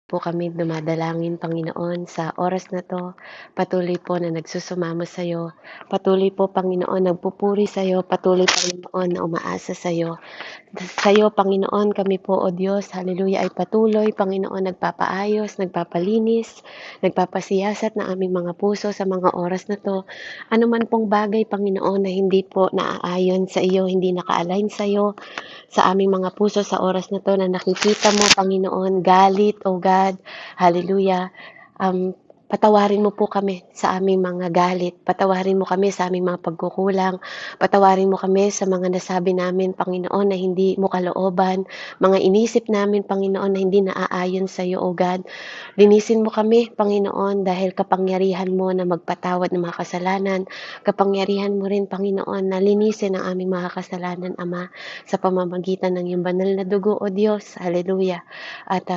po kami dumadalangin, Panginoon, sa oras na 'to. Patuloy po na nagsusumamo sa'yo. Patuloy po, Panginoon, nagpupuri sa'yo. Patuloy, Panginoon, na umaasa sa'yo. Sa'yo, Panginoon, kami po, O Diyos, hallelujah, ay patuloy, Panginoon, nagpapaayos, nagpapalinis, nagpapasiyasat ng aming mga puso sa mga oras na 'to. Ano man pong bagay, Panginoon, na hindi po naaayon sa iyo, hindi naka-align sa'yo, sa aming mga puso sa oras na 'to na nakikita mo, Panginoon, galit, O God, hallelujah. Patawarin mo po kami sa aming mga galit, patawarin mo kami sa aming mga pagkukulang, patawarin mo kami sa mga nasabi namin, Panginoon, na hindi mo kalooban, mga inisip namin, Panginoon, na hindi naaayon sa iyo, O God. Linisin mo kami, Panginoon, dahil kapangyarihan mo na magpatawad ng mga kasalanan, kapangyarihan mo rin, Panginoon, na linisin ang aming mga kasalanan, Ama, sa pamamagitan ng iyong banal na dugo, O Diyos. Hallelujah. At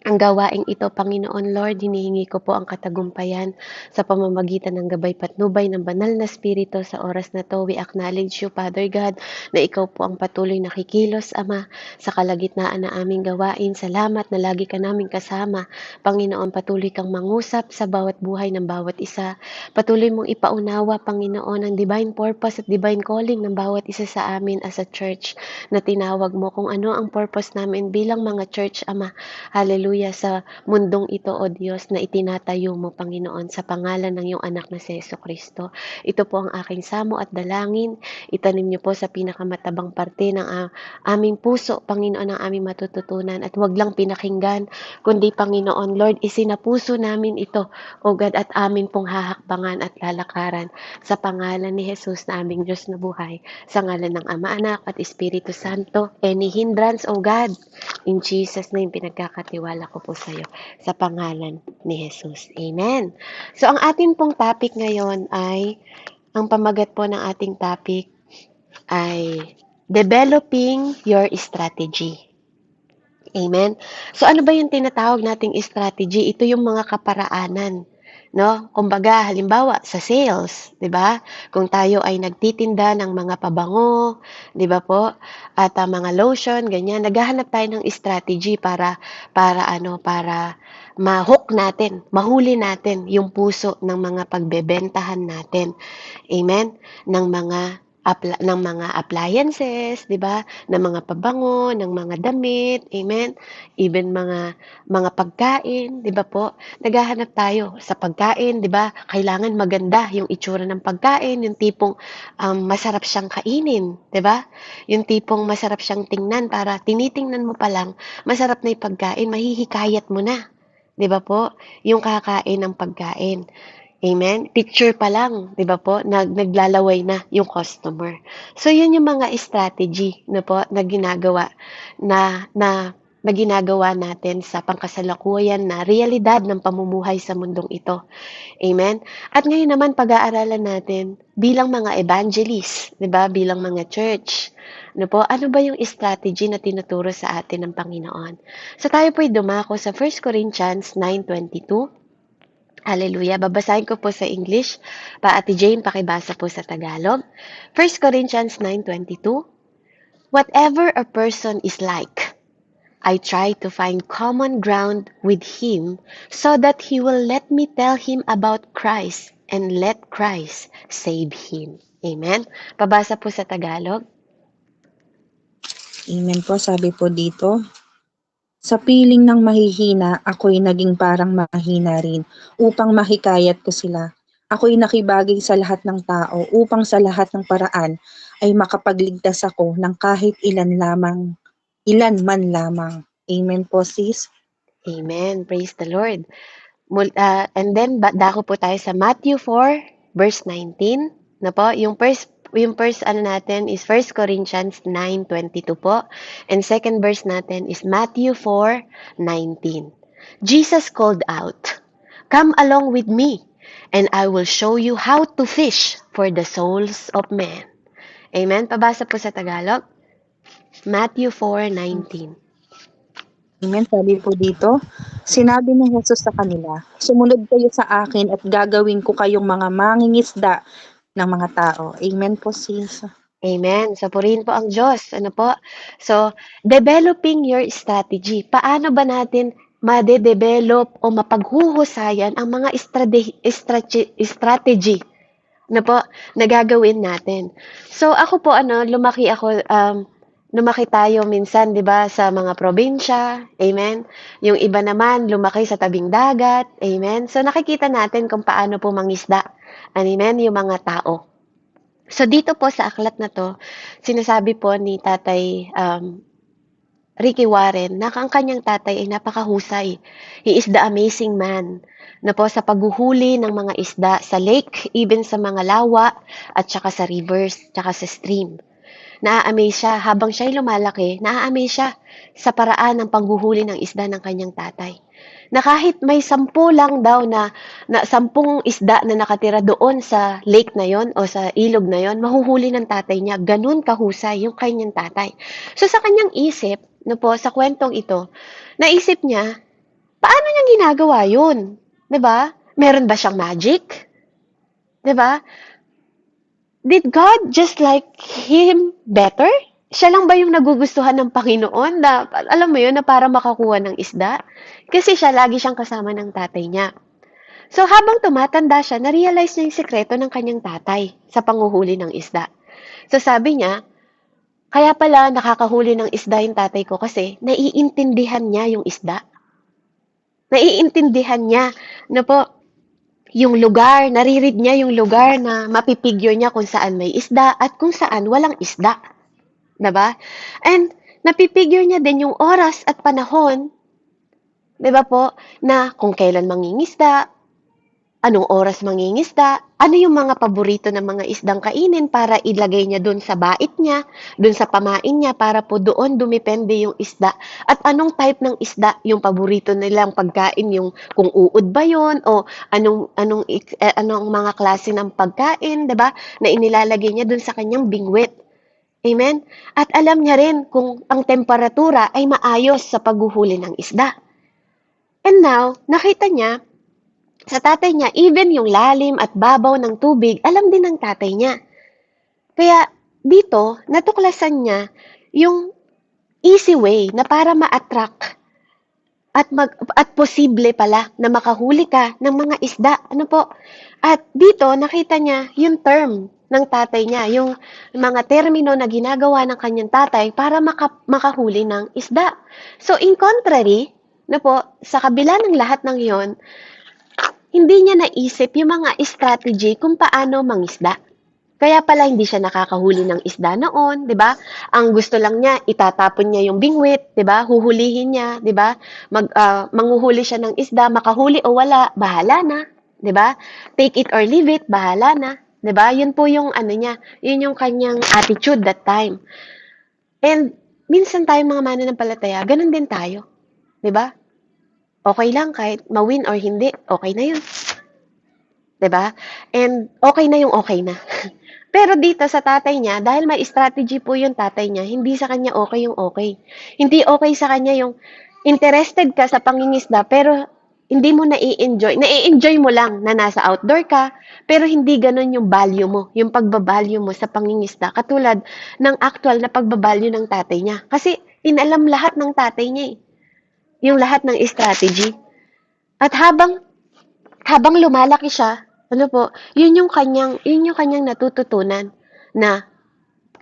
ang gawaing ito, Panginoon Lord, hinihingi ko po ang katagumpayan sa pamamagitan ng gabay patnubay ng banal na Espiritu sa oras na to. We acknowledge you, Father God, na ikaw po ang patuloy na kikilos, Ama, sa kalagitnaan na aming gawain. Salamat na lagi ka naming kasama. Panginoon, patuloy kang mangusap sa bawat buhay ng bawat isa. Patuloy mong ipaunawa, Panginoon, ang divine purpose at divine calling ng bawat isa sa amin as a church na tinawag mo, kung ano ang purpose namin bilang mga church, Ama. Hallelujah, sa mundong ito, O Diyos, na itinatayo mo, Panginoon, sa pangalan ng iyong anak na si Jesucristo. Ito po ang aking samo at dalangin. Itanim niyo po sa pinakamatabang parte ng aming puso, Panginoon, ang aming matututunan. At huwag lang pinakinggan, kundi, Panginoon, Lord, isinapuso namin ito, O God, at amin pong hahakbangan at lalakaran sa pangalan ni Jesus na aming Diyos na buhay. Sa ngalan ng Ama, Anak, at Espiritu Santo. Any hindrance, O God, in Jesus' name, pinagkakatiwala ko po sa iyo sa pangalan ni Jesus. Amen. So, ang ating pong topic ngayon ay, ang pamagat po ng ating topic ay developing your strategy. Amen. So, ano ba yung tinatawag nating strategy? Ito yung mga kaparaanan, no? Kumbaga, halimbawa, sa sales, 'di ba? Kung tayo ay nagtitinda ng mga pabango, 'di ba po? At mga lotion, ganyan, naghahanap tayo ng strategy para ma-hook natin, mahuli natin yung puso ng mga pagbebentahan natin. Amen? Ng mga appliances, 'di ba? Ng mga pabango, ng mga damit, amen? Even mga pagkain, 'di ba po? Naghahanap tayo sa pagkain, 'di ba? Kailangan maganda yung itsura ng pagkain, yung tipong masarap siyang kainin, 'di ba? Yung tipong masarap siyang tingnan, para tinitingnan mo pa lang, masarap na yung pagkain, mahihikayat mo na, 'di ba po? Yung kakain ng pagkain. Amen? Picture pa lang, 'di ba po, naglalaway na yung customer. So, yun yung mga strategy na po na ginagawa na ginagawa natin sa pangkasalukuyan na realidad ng pamumuhay sa mundong ito. Amen? At ngayon naman, pag-aaralan natin bilang mga evangelist, 'di ba? Bilang mga church. Ano ba yung strategy na tinuturo sa atin ng Panginoon? So, tayo po'y dumako sa 1 Corinthians 9:22. Hallelujah. Babasahin ko po sa English. Ate Jane, pakibasa po sa Tagalog. 1 Corinthians 9:22. Whatever a person is like, I try to find common ground with him so that he will let me tell him about Christ and let Christ save him. Amen. Pabasa po sa Tagalog. Amen po, sabi po dito. Sa piling ng mahihina, ako'y naging parang mahina rin upang mahikayat ko sila. Ako'y nakibagay sa lahat ng tao upang sa lahat ng paraan ay makapagligtas ako ng kahit ilan man lamang. Amen po, sis. Amen. Praise the Lord. And then, dako po tayo sa Matthew 4, verse 19. Na po, yung first natin is 1 Corinthians 9:22 po. And second verse natin is Matthew 4:19. Jesus called out, "Come along with me, and I will show you how to fish for the souls of men." Amen. Pabasa po sa Tagalog. Matthew 4:19. Amen, sabi po dito. Sinabi ni Jesus sa kanila, "Sumunod kayo sa akin at gagawin ko kayong mga mangingisda ng mga tao." Amen po, sis. Amen. So, purihin po ang Diyos. So, developing your strategy. Paano ba natin made-develop o mapaghuhusayan ang mga strategy na po na gagawin natin. So ako po lumaki tayo minsan 'di ba sa mga probinsya, amen. Yung iba naman lumaki sa tabing dagat, amen. So nakikita natin kung paano po mangisda, amen, yung mga tao. So dito po sa aklat na 'to, sinasabi po ni Tatay Ricky Warren na ang kanyang tatay ay napakahusay. He is the amazing man na po sa paghuhuli ng mga isda sa lake, even sa mga lawa, at saka sa rivers, saka sa stream. Naa-amaze siya habang siya'y lumalaki, naa-amaze siya sa paraan ng panghuhuli ng isda ng kanyang tatay. Na kahit may 10 lang daw na 10 isda na nakatira doon sa lake na yon o sa ilog na yon, mahuhuli ng tatay niya. Ganun kahusay yung kanyang tatay. So sa kanyang isip, no po, sa kwentong ito, naisip niya, paano niya ginagawa yun? 'Di ba? Meron ba siyang magic? 'Di ba? Did God just like him better? Siya lang ba yung nagugustuhan ng Panginoon na, alam mo yun, na para makakuha ng isda? Kasi siya, lagi siyang kasama ng tatay niya. So, habang tumatanda siya, na-realize niya yung sekreto ng kanyang tatay sa panghuhuli ng isda. So, sabi niya, kaya pala nakakahuli ng isda yung tatay ko kasi naiintindihan niya yung isda. Naiintindihan niya na po, yung lugar, nariread niya yung lugar na mapipigure niya kung saan may isda at kung saan walang isda. Diba? And napipigure niya din yung oras at panahon, 'di ba po, na kung kailan mangingisda, anong oras mangingisda, ano yung mga paborito ng mga isdang kainin para ilagay niya doon sa bait niya, doon sa pamain niya para po doon dumepende yung isda. At anong type ng isda yung paborito nilang pagkain, yung kung uod ba yon o anong mga klase ng pagkain, 'di ba? Na inilalagay niya doon sa kanyang bingwit. Amen? At alam niya rin kung ang temperatura ay maayos sa paghuhuli ng isda. And now, nakita niya sa tatay niya, even yung lalim at babaw ng tubig, alam din ng tatay niya. Kaya dito, natuklasan niya yung easy way na para ma-attract at posible pala na makahuli ka ng mga isda. Ano po? At dito, nakita niya yung term ng tatay niya, yung mga termino na ginagawa ng kanyang tatay para makahuli ng isda. So, in contrary, no po, sa kabila ng lahat ng yon, hindi niya naisip yung mga strategy kung paano mangisda. Kaya pala hindi siya nakakahuli ng isda noon, 'di ba? Ang gusto lang niya, itatapon niya yung bingwit, 'di ba? Huhulihin niya, 'di ba? Manghuhuli siya ng isda, makahuli o wala, bahala na, 'di ba? Take it or leave it, bahala na, 'di ba? Yun po yung ano niya, yun yung kanyang attitude that time. And minsan tayong mga mananampalataya, ganun din tayo, 'di ba? Okay lang kahit mawin or hindi, okay na yun, 'di ba? And okay na yung okay na. Pero dito sa tatay niya, dahil may strategy po yung tatay niya, hindi sa kanya okay yung okay. Hindi okay sa kanya yung interested ka sa pangingisda, pero hindi mo nai-enjoy. Nai-enjoy mo lang na nasa outdoor ka, pero hindi ganun yung value mo, yung pagbabalue mo sa pangingisda. Katulad ng actual na pagbabalue ng tatay niya. Kasi inalam lahat ng tatay niya eh. Yung lahat ng strategy. At habang lumalaki siya, ano po, yun yung kanyang natututunan na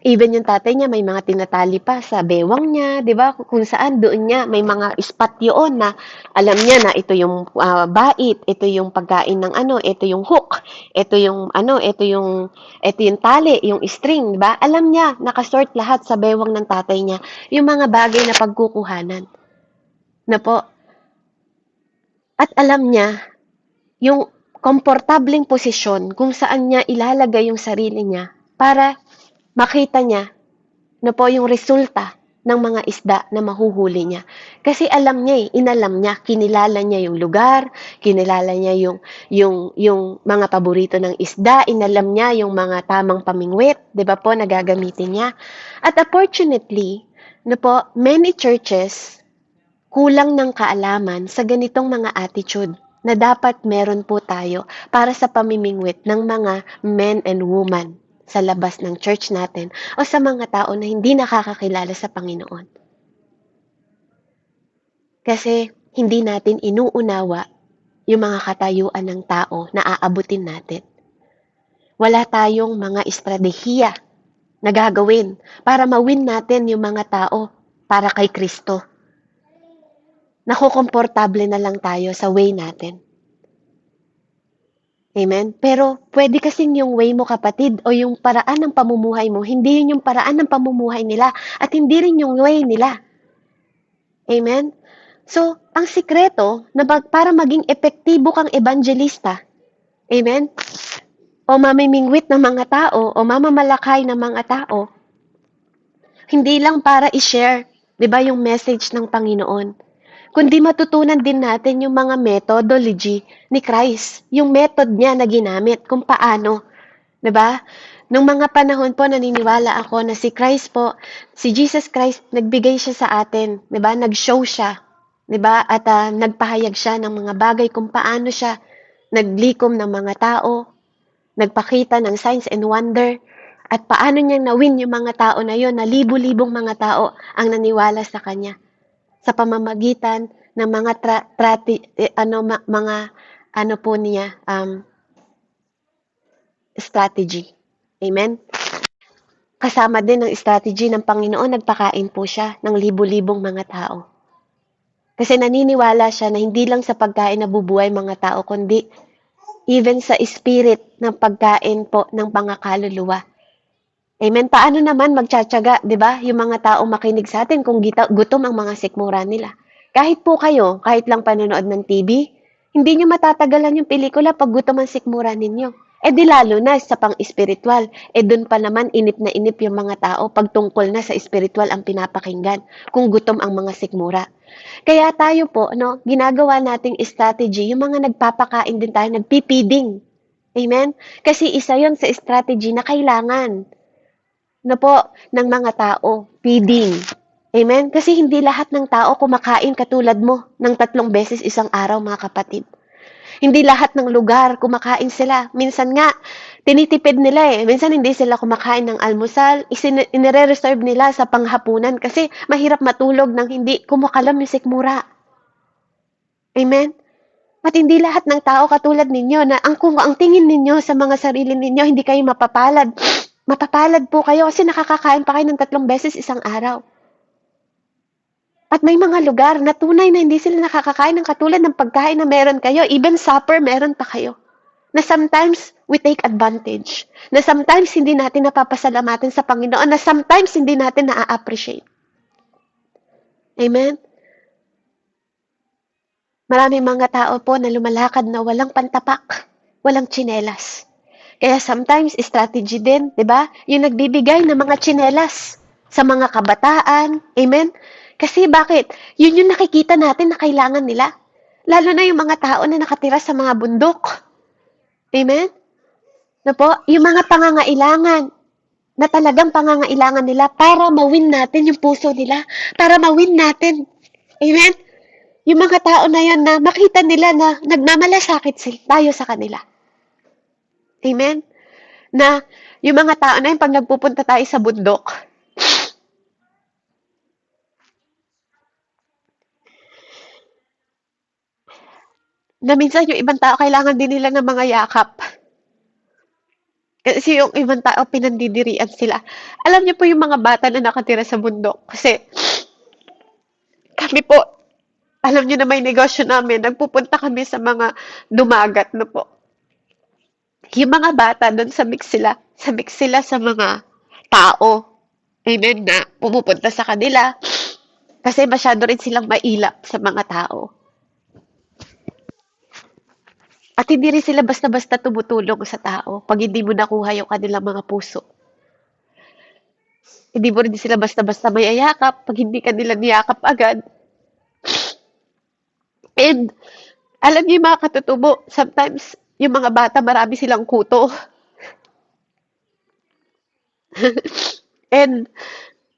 even yung tatay niya may mga tinatali pa sa bewang niya, 'di ba? Kung saan doon niya may mga spot yun na alam niya na ito yung bait, ito yung pagkain ng ano, ito yung hook, ito yung ano, ito yung tali, yung string, 'di ba? Alam niya, nakasort lahat sa bewang ng tatay niya, yung mga bagay na pagkukuhanan. Na po, at alam niya yung komportableng posisyon kung saan niya ilalagay yung sarili niya para makita niya na po yung resulta ng mga isda na mahuhuli niya. Kasi alam niya inalam niya, kinilala niya yung lugar, kinilala niya yung mga paborito ng isda, inalam niya yung mga tamang pamingwit, 'di ba po, nagagamitin niya. At unfortunately, na po, many churches kulang ng kaalaman sa ganitong mga attitude na dapat meron po tayo para sa pamimingwit ng mga men and women sa labas ng church natin o sa mga tao na hindi nakakakilala sa Panginoon. Kasi hindi natin inuunawa yung mga katayuan ng tao na aabutin natin. Wala tayong mga estratehiya na gagawin para mawin natin yung mga tao para kay Kristo. Nakukomportable na lang tayo sa way natin. Amen? Pero pwede kasing yung way mo, kapatid, o yung paraan ng pamumuhay mo, hindi yun yung paraan ng pamumuhay nila at hindi rin yung way nila. Amen? So, ang sikreto na para maging epektibo kang evangelista, amen? O mamimingwit ng mga tao, o mamamalakay ng mga tao, hindi lang para i-share, 'di ba, yung message ng Panginoon, kundi matutunan din natin yung mga methodology ni Christ, yung method niya na ginamit kung paano, 'di ba? Nung mga panahon po, naniniwala ako na si Christ po, si Jesus Christ, nagbigay siya sa atin, 'di ba? Nag-show siya, 'di ba? At nagpahayag siya ng mga bagay kung paano siya naglikom ng mga tao, nagpakita ng signs and wonder, at paano niya nawin yung mga tao na yon, na libu-libong mga tao ang naniwala sa kanya sa pamamagitan ng mga mga ano po niya, strategy. Amen? Kasama din ng strategy ng Panginoon, nagpakain po siya ng libu-libong mga tao. Kasi naniniwala siya na hindi lang sa pagkain nabubuhay mga tao, kundi even sa spirit ng pagkain po ng mga kaluluwa. Amen. Paano naman magtsatsaga, 'di ba? Yung mga tao makinig sa atin kung gutom ang mga sikmura nila. Kahit po kayo, kahit lang panonood ng TV, hindi niyo matatagalan yung pelikula pag gutom ang sikmura ninyo. Eh di lalo na sa pang-espiritual. Eh doon pa naman inip na inip yung mga tao pag tungkol na sa espiritual ang pinapakinggan kung gutom ang mga sikmura. Kaya tayo po, no, ginagawa nating strategy, yung mga nagpapakain din tayo, nagpipiding. Amen? Kasi isa yon sa strategy na kailangan na po ng mga tao, feeding. Amen? Kasi hindi lahat ng tao kumakain katulad mo ng 3 beses isang araw, mga kapatid. Hindi lahat ng lugar kumakain sila. Minsan nga, tinitipid nila eh. Minsan hindi sila kumakain ng almusal. Inire-reserve nila sa panghapunan kasi mahirap matulog nang hindi kumakalam yung sikmura. Amen? At hindi lahat ng tao katulad ninyo na kung ang tingin ninyo sa mga sarili ninyo, hindi kayo mapapalad. Mapapalad po kayo kasi nakakakain pa kayo ng 3 beses isang araw. At may mga lugar na tunay na hindi sila nakakakain ng katulad ng pagkain na meron kayo. Even supper, meron pa kayo. Na sometimes we take advantage. Na sometimes hindi natin napapasalamatan sa Panginoon. Na sometimes hindi natin na-appreciate. Amen? Maraming mga tao po na lumalakad na walang pantapak, walang tsinelas. Kaya sometimes, strategy din, di ba? Yung nagbibigay ng mga tsinelas sa mga kabataan. Amen? Kasi bakit? Yun yung nakikita natin na kailangan nila. Lalo na yung mga tao na nakatira sa mga bundok. Amen? Na po, yung mga pangangailangan na talagang pangangailangan nila para mawin natin yung puso nila. Para mawin natin. Amen? Yung mga tao na yan na makita nila na nagmamalasakit tayo sa kanila. Amen? Na yung mga tao na yun, pag nagpupunta tayo sa bundok, na minsan yung ibang tao, kailangan din nila ng mga yakap. Kasi yung ibang tao, pinandidirian sila. Alam niyo po yung mga bata na nakatira sa bundok. Kasi kami po, alam niyo na may negosyo namin, nagpupunta kami sa mga dumagat, no po. Yung mga bata doon, sabik sila sa mga tao. Amen, na pumupunta sa kanila. Kasi masyado rin silang mailap sa mga tao. At hindi rin sila basta-basta tumutulong sa tao pag hindi mo nakuha yung kanilang mga puso. Hindi mo rin sila basta-basta mayayakap pag hindi ka nila niyakap agad. And alam niyo yung mga katutubo, sometimes yung mga bata marami silang kuto. And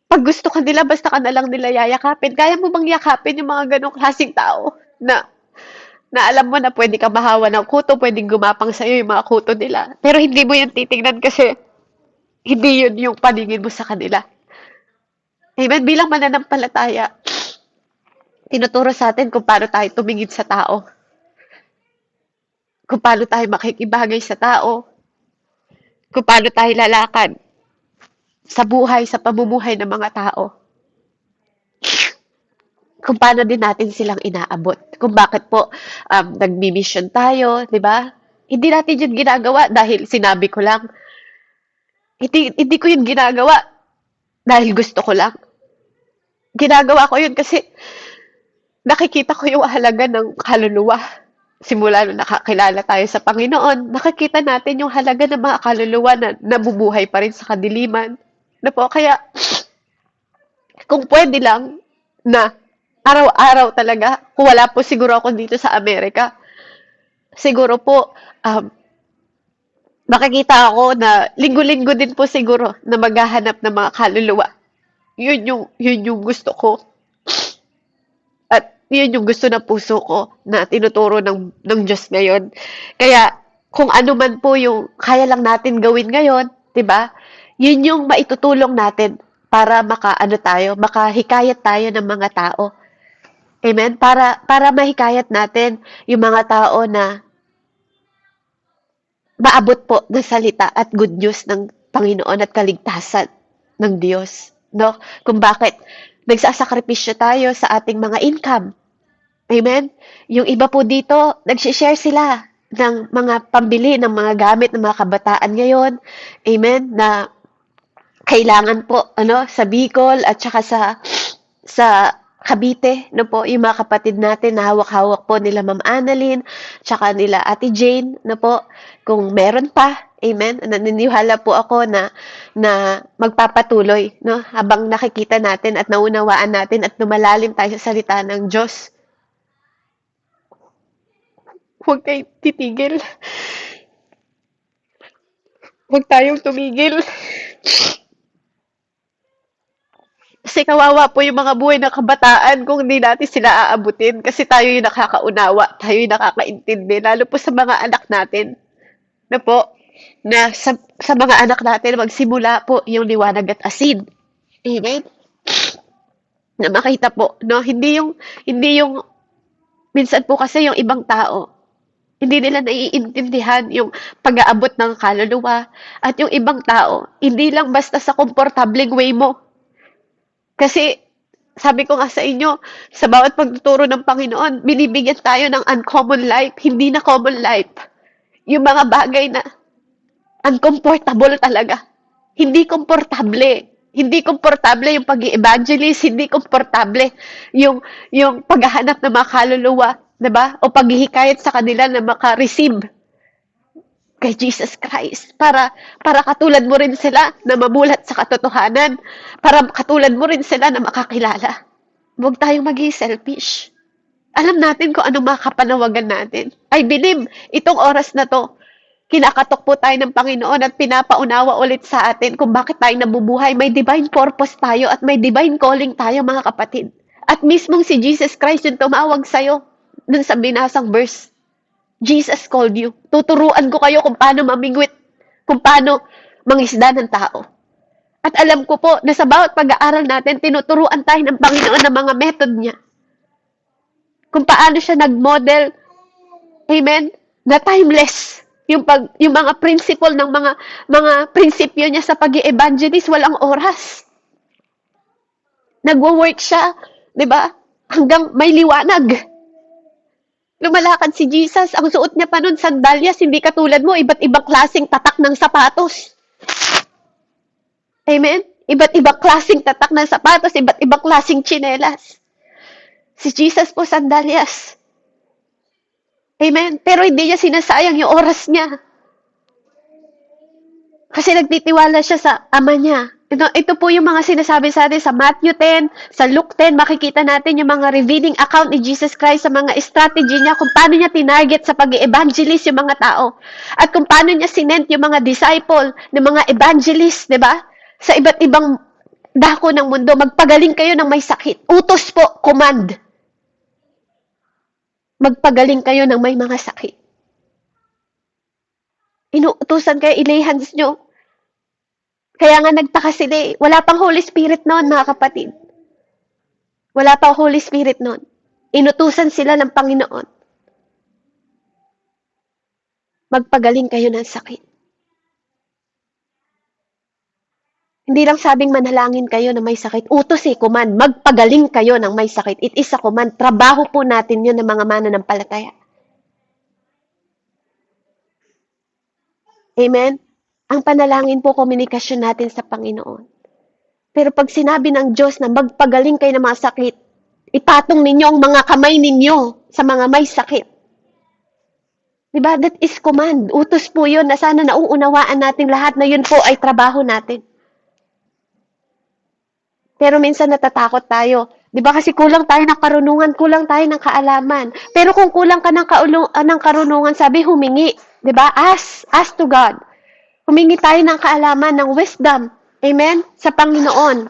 pag gusto ka nila, basta ka na lang nila yayakapin. Kaya mo bang yakapin yung mga ganong klaseng tao na alam mo na pwede ka mahawa ng kuto, pwedeng gumapang sa'yo yung mga kuto nila. Pero hindi mo yun titignan kasi hindi yun yung paningin mo sa kanila. Amen? Bilang mananampalataya, Tinuturo sa atin kung paano tayo tumingin sa tao, kung paano tayo makikibagay sa tao, kung paano tayo lalakad sa buhay, sa pamumuhay ng mga tao, kung paano din natin silang inaabot, kung bakit po nagmi-mission tayo, di ba? Hindi natin yun ginagawa dahil sinabi ko lang. Hindi ko yun ginagawa dahil gusto ko lang. Ginagawa ko yun kasi nakikita ko yung halaga ng kaluluwa. Simula nung nakakilala tayo sa Panginoon, nakikita natin yung halaga ng mga kaluluwa na nabubuhay pa rin sa kadiliman. Na po, kaya kung pwede lang na araw-araw talaga, kung wala po siguro ako dito sa Amerika, siguro po makikita ako na linggo-linggo din po siguro na maghahanap ng mga kaluluwa. Yun yung gusto ko. At yun yung gusto ng puso ko na tinuturo ng Diyos ngayon. Kaya kung ano man po yung kaya lang natin gawin ngayon, 'di ba? Yun yung maitutulong natin para makahikayat tayo ng mga tao. Amen? Para mahikayat natin yung mga tao na maabot po ng salita at good news ng Panginoon at kaligtasan ng Diyos. No? Kung bakit nagsasakripisyo tayo sa ating mga income. Amen? Yung iba po dito, nagsishare sila ng mga pambili ng mga gamit ng mga kabataan ngayon. Amen? Na kailangan po sa Bicol at saka sa Cavite, no po, yung mga kapatid natin na hawak-hawak po nila Ma'am Annalyn, tsaka nila Ate Jane, no po, kung meron pa, amen, naniniwala po ako na magpapatuloy, no, habang nakikita natin at naunawaan natin at lumalalim tayo sa salita ng Diyos. Huwag tayong titigil. Huwag tayong tumigil. Kasi kawawa po yung mga buhay ng kabataan kung hindi natin sila aabutin kasi tayo yung nakakaunawa, tayo yung nakakaintindi, lalo po sa mga anak natin. Na po, na sa mga anak natin magsimula po yung liwanag at asin. Amen? Na makita po, no? Hindi yung minsan po kasi yung ibang tao, hindi nila naiintindihan yung pag-aabot ng kaluluwa at yung ibang tao, hindi lang basta sa komportableng way mo. Kasi, sabi ko nga sa inyo, sa bawat pagtuturo ng Panginoon, binibigyan tayo ng uncommon life, hindi na common life. Yung mga bagay na uncomfortable talaga. Hindi komportable. Hindi komportable yung pag-evangelist, hindi komportable yung paghahanap ng mga kaluluwa, 'di ba? O paghihikayat sa kanila na maka-receive kay Jesus Christ para katulad mo rin sila na mamulat sa katotohanan, para katulad mo rin sila na makakilala. Huwag tayong maging selfish. Alam natin kung anong mga kapanawagan natin. I believe itong oras na to, kinakatok po tayo ng Panginoon at pinapaunawa ulit sa atin kung bakit tayo nabubuhay. May divine purpose tayo at may divine calling tayo, mga kapatid. At mismong si Jesus Christ yung tumawag sa'yo dun sa binasang verse. Jesus called you. Tuturuan ko kayo kung paano mamingwit, kung paano mangisda ng tao. At alam ko po na sa bawat pag-aaral natin, tinuturuan tayo ng Panginoon ng mga method niya. Kung paano siya nag-model, amen, na timeless. Yung mga principle ng mga prinsipyo niya sa pag-evangelist, walang oras. Nagwo-work siya, 'di ba? Hanggang may liwanag. Lumalakad si Jesus, ang suot niya pa nun sandalyas, hindi katulad mo, iba't ibang klaseng tatak ng sapatos. Amen? Iba't ibang klaseng tatak ng sapatos, iba't ibang klaseng tsinelas. Si Jesus po sandalyas. Amen? Pero hindi niya sinasayang yung oras niya. Kasi nagtitiwala siya sa ama niya. Ito po yung mga sinasabi sa atin sa Matthew 10, sa Luke 10, makikita natin yung mga revealing account ni Jesus Christ sa mga strategy niya, kung paano niya tinarget sa pag-evangelist yung mga tao. At kung paano niya sinent yung mga disciple ng mga evangelist, di ba? Sa iba't ibang dako ng mundo, magpagaling kayo ng may sakit. Utos po, command. Magpagaling kayo ng may mga sakit. Inuutusan kayo, ilay hands nyo. Kaya nga nagtaka sila eh. Wala pang Holy Spirit noon, mga kapatid. Wala pang Holy Spirit noon. Inutusan sila ng Panginoon. Magpagaling kayo ng sakit. Hindi lang sabing manalangin kayo na may sakit. Utos command. Magpagaling kayo ng may sakit. It is a command. Trabaho po natin yun ng mga mananampalataya. Amen? Ang panalangin po, komunikasyon natin sa Panginoon. Pero pag sinabi ng Diyos na magpagaling kayo ng mga sakit, ipatong ninyo ang mga kamay ninyo sa mga may sakit. Diba? That is command. Utos po yun na sana nauunawaan natin lahat na yun po ay trabaho natin. Pero minsan natatakot tayo. Diba? Kasi kulang tayo ng karunungan, kulang tayo ng kaalaman. Pero kung kulang ka ng karunungan, sabi humingi. Diba? Ask to God. Humingi tayo ng kaalaman, ng wisdom. Amen? Sa Panginoon.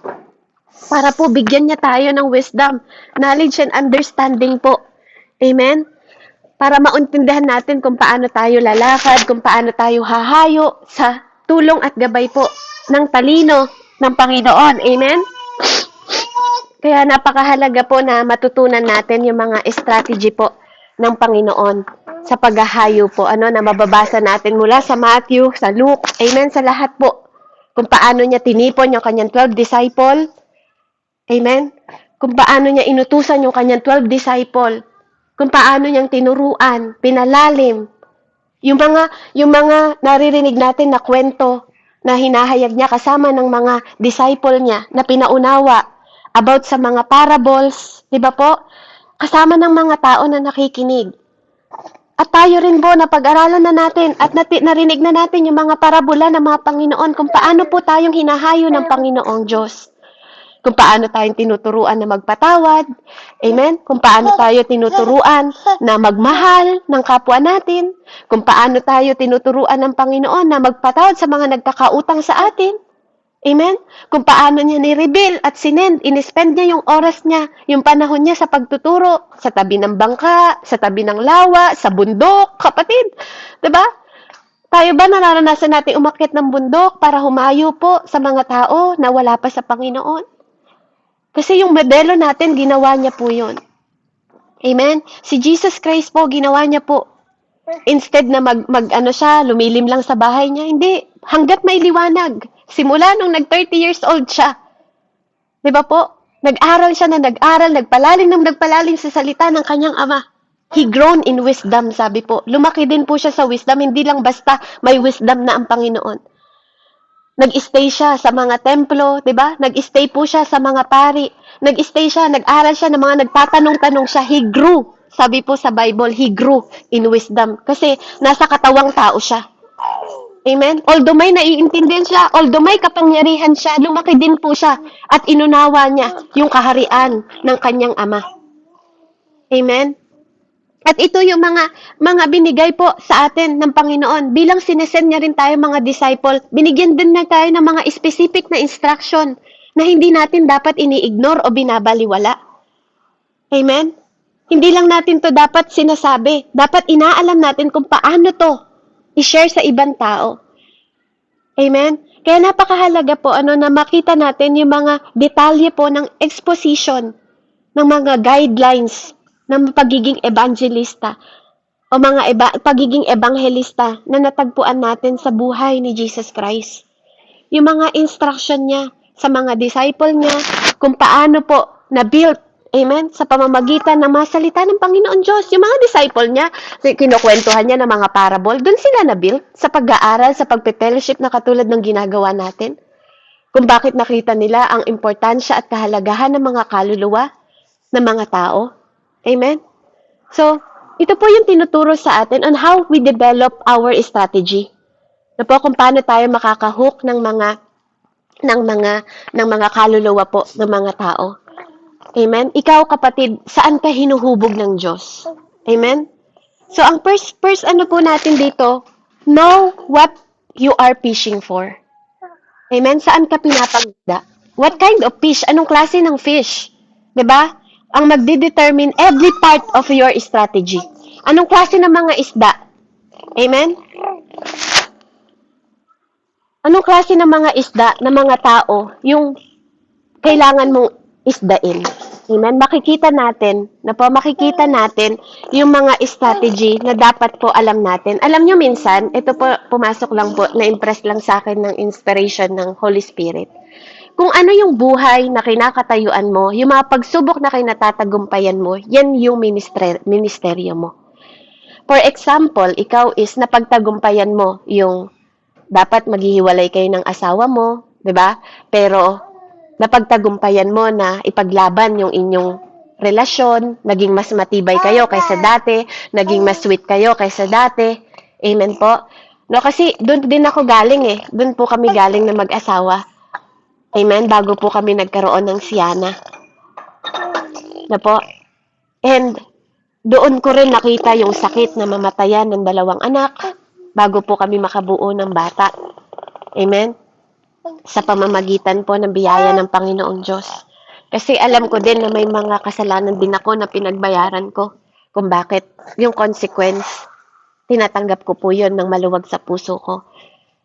Para po bigyan niya tayo ng wisdom, knowledge and understanding po. Amen? Para maintindihan natin kung paano tayo lalakad, kung paano tayo hahayo sa tulong at gabay po ng talino ng Panginoon. Amen? Kaya napakahalaga po na matutunan natin yung mga strategy po ng Panginoon sa paghahayo po, na mababasa natin mula sa Matthew, sa Luke, amen, sa lahat po. Kung paano niya tinipon yung kanyang 12 disciple, amen, kung paano niya inutusan yung kanyang 12 disciple, kung paano niyang tinuruan, pinalalim, yung mga naririnig natin na kwento na hinahayag niya kasama ng mga disciple niya na pinaunawa about sa mga parables, di ba po? Kasama ng mga tao na nakikinig. At tayo rin po, napag-aralan na natin at narinig na natin yung mga parabola ng mga Panginoon kung paano po tayong hinahayo ng Panginoong Diyos. Kung paano tayong tinuturuan na magpatawad. Amen? Kung paano tayo tinuturuan na magmahal ng kapwa natin. Kung paano tayo tinuturuan ng Panginoon na magpatawad sa mga nagkakautang sa atin. Amen? Kung paano niya ni-reveal at in-spend niya yung oras niya, yung panahon niya sa pagtuturo, sa tabi ng bangka, sa tabi ng lawa, sa bundok, kapatid. Diba? Tayo ba nararanasan natin umakyat ng bundok para humayo po sa mga tao na wala pa sa Panginoon? Kasi yung modelo natin, ginawa niya po yun. Amen? Si Jesus Christ po, ginawa niya po. Instead na lumilim lang sa bahay niya, hindi. Hanggat may liwanag. Simula nung nag-30 years old siya. Di ba po? Nag-aral siya na nag-aral, nagpalalim sa salita ng kanyang ama. He grown in wisdom, sabi po. Lumaki din po siya sa wisdom, hindi lang basta may wisdom na ang Panginoon. Nag-stay siya sa mga templo, 'di ba? Nag-stay po siya sa mga pari. Nag-stay siya, nag-aral siya ng mga nagtatanong-tanong siya. He grew. Sabi po sa Bible, he grew in wisdom kasi nasa katawang tao siya. Amen? Although may naiintindihan siya, although may kapangyarihan siya, lumaki din po siya at inunawa niya yung kaharian ng kanyang ama. Amen? At ito yung mga binigay po sa atin ng Panginoon. Bilang sinesend niya rin tayo mga disciple, binigyan din na tayo ng mga specific na instruction na hindi natin dapat ini-ignore o binabaliwala. Amen? Hindi lang natin to dapat sinasabi. Dapat inaalam natin kung paano to i-share sa ibang tao. Amen? Kaya napakahalaga po na makita natin yung mga detalye po ng exposition, ng mga guidelines ng pagiging evangelista o pagiging ebanghelista na natagpuan natin sa buhay ni Jesus Christ. Yung mga instruction niya sa mga disciple niya, kung paano po na-built, amen, sa pamamagitan ng mga salita ng Panginoon Diyos. Yung mga disciple niya, kinukwentuhan niya ng mga parable, doon sila na-built sa pag-aaral, sa pagpe-fellowship na katulad ng ginagawa natin. Kung bakit nakita nila ang importansya at kahalagahan ng mga kaluluwa ng mga tao. Amen? So, ito po yung tinuturo sa atin on how we develop our strategy. Na po kung paano tayo makakahook ng mga kaluluwa po ng mga tao. Amen? Ikaw kapatid, saan ka hinuhubog ng Diyos? Amen? So, ang first po natin dito, know what you are fishing for. Amen? Saan ka pinapagda? What kind of fish? Anong klase ng fish? 'Di ba? Ang magdedetermine every part of your strategy. Anong klase ng mga isda? Amen? Anong klase ng mga isda, ng mga tao, yung kailangan mong isdain? Amen. Makikita natin yung mga strategy na dapat po alam natin. Alam nyo minsan, ito po, pumasok lang po, na-impress lang sa akin ng inspiration ng Holy Spirit. Kung ano yung buhay na kinakatayuan mo, yung mga pagsubok na kinatatagumpayan mo, yan yung ministeryo mo. For example, ikaw is napagtagumpayan mo yung dapat maghihiwalay kayo ng asawa mo, 'di ba? Pero napagtagumpayan mo na ipaglaban yung inyong relasyon, naging mas matibay kayo kaysa dati, naging mas sweet kayo kaysa dati. Amen po. No, kasi doon din ako galing eh. Doon po kami galing na mag-asawa. Amen. Bago po kami nagkaroon ng siyana. Na po. And doon ko rin nakita yung sakit na mamatayan ng 2 anak bago po kami makabuo ng bata. Amen. Sa pamamagitan po ng biyaya ng Panginoong Diyos. Kasi alam ko din na may mga kasalanan din ako na pinagbayaran ko kung bakit yung consequence, tinatanggap ko po yun ng maluwag sa puso ko.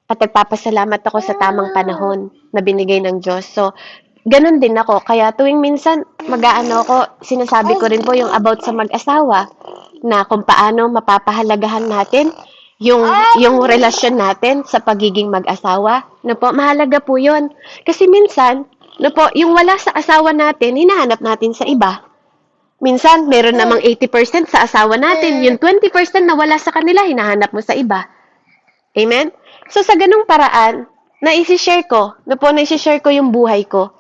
At nagpapasalamat ako sa tamang panahon na binigay ng Diyos. So, ganun din ako. Kaya tuwing minsan mag-aano ako, sinasabi ko rin po yung about sa mag-asawa na kung paano mapapahalagahan natin yung relasyon natin sa pagiging mag-asawa. No po, mahalaga po 'yon. Kasi minsan, no po, yung wala sa asawa natin, hinahanap natin sa iba. Minsan, meron namang 80% sa asawa natin, yung 20% na wala sa kanila, hinahanap mo sa iba. Amen? So, sa ganung paraan, naisi-share ko yung buhay ko.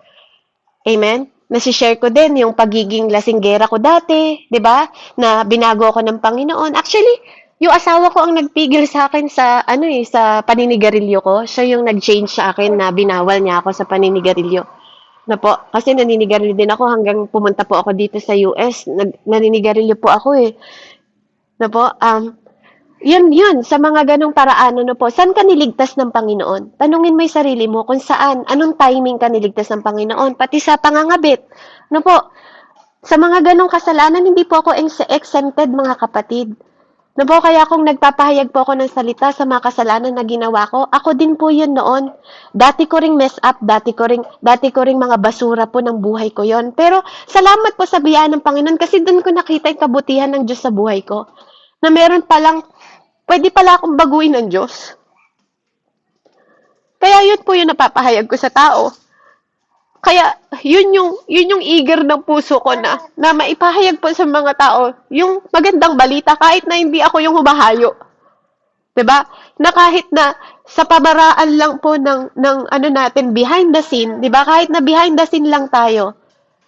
Amen? Nasi-share ko din yung pagiging lasinggera ko dati, 'di ba? Na binago ako ng Panginoon. Actually, yung asawa ko ang nagpigil sa akin sa sa paninigarilyo ko. Siya yung nag-change sa akin na binawal niya ako sa paninigarilyo. Na po, kasi naninigarilyo din ako hanggang pumunta po ako dito sa US. Naninigarilyo po ako eh. Na po, yun, sa mga ganong paraan, ano po, saan ka niligtas ng Panginoon? Tanungin mo yung sarili mo kung saan, anong timing ka niligtas ng Panginoon, pati sa pangangabit. Ano po, sa mga ganong kasalanan, hindi po ako exempted, mga kapatid. Ano po, kaya kung nagpapahayag po ako ng salita sa mga kasalanan na ginawa ko, ako din po yun noon. Dati ko ring mess up, dati ko ring mga basura po ng buhay ko yon. Pero salamat po sa biyaya ng Panginoon kasi doon ko nakita yung kabutihan ng Diyos sa buhay ko. Na meron palang pwede pala akong baguhin ng Diyos. Kaya yun po yung napapahayag ko sa tao. Kaya yun yung eager ng puso ko na maipahayag po sa mga tao yung magandang balita kahit na hindi ako yung humahayo. 'Di ba? Na kahit na sa pamaraan lang po ng ano natin behind the scene, 'di ba? Kahit na behind the scene lang tayo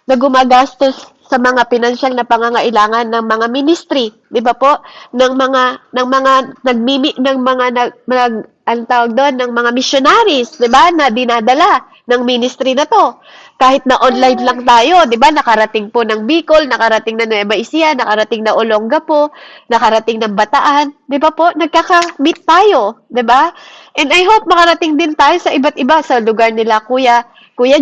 na gumagastos sa mga pinansyal na pangangailangan ng mga ministry, 'di ba po? Ng mga missionaries, 'di ba? Na dinadala ng ministry na 'to. Kahit na online lang tayo, 'di ba? Nakarating po ng Bicol, nakarating na Nueva Ecija, nakarating na Olongapo, nakarating ng Bataan, 'di ba po? Nagkaka-meet tayo, 'di ba? And I hope makarating din tayo sa iba't iba sa lugar nila Kuya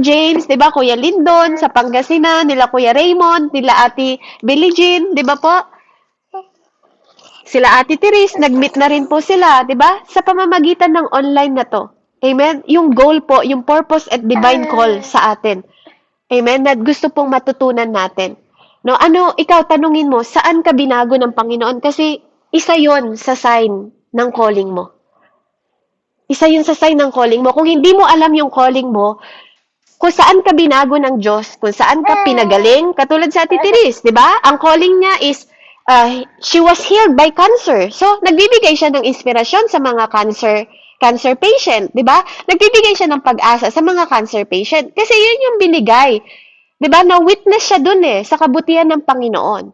James, 'di ba? Kuya Lindon sa Pangasinan, nila Kuya Raymond, nila Ate Billie Jean, 'di ba po? Sila Ate Therese, nag-meet na rin po sila, 'di ba? Sa pamamagitan ng online na 'to. Amen. Yung goal po, yung purpose at divine call sa atin. Amen. Na gusto pong matutunan natin. No, ikaw tanungin mo, saan ka binago ng Panginoon? Kasi isa 'yon sa sign ng calling mo. Isa 'yun sa sign ng calling mo. Kung hindi mo alam yung calling mo, kung saan ka binago ng Diyos, kung saan ka pinagaling, katulad sa Ate Therese, di ba? Ang calling niya is, she was healed by cancer. So, nagbibigay siya ng inspirasyon sa mga cancer patient, di ba? Nagbibigay siya ng pag-asa sa mga cancer patient. Kasi yun yung binigay. Di ba? Na-witness siya dun sa kabutihan ng Panginoon.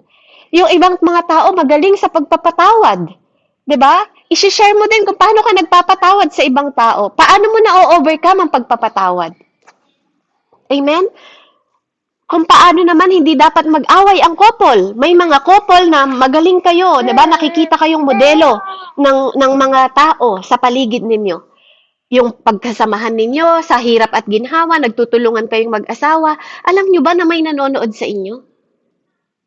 Yung ibang mga tao magaling sa pagpapatawad. Di ba? I-share mo din kung paano ka nagpapatawad sa ibang tao. Paano mo na-overcome ang pagpapatawad. Amen? Kung paano naman hindi dapat mag-away ang couple. May mga couple na magaling kayo, 'di ba? Nakikita kayong modelo ng mga tao sa paligid ninyo. Yung pagkasamahan ninyo sa hirap at ginhawa, nagtutulungan kayong mag-asawa. Alam nyo ba na may nanonood sa inyo?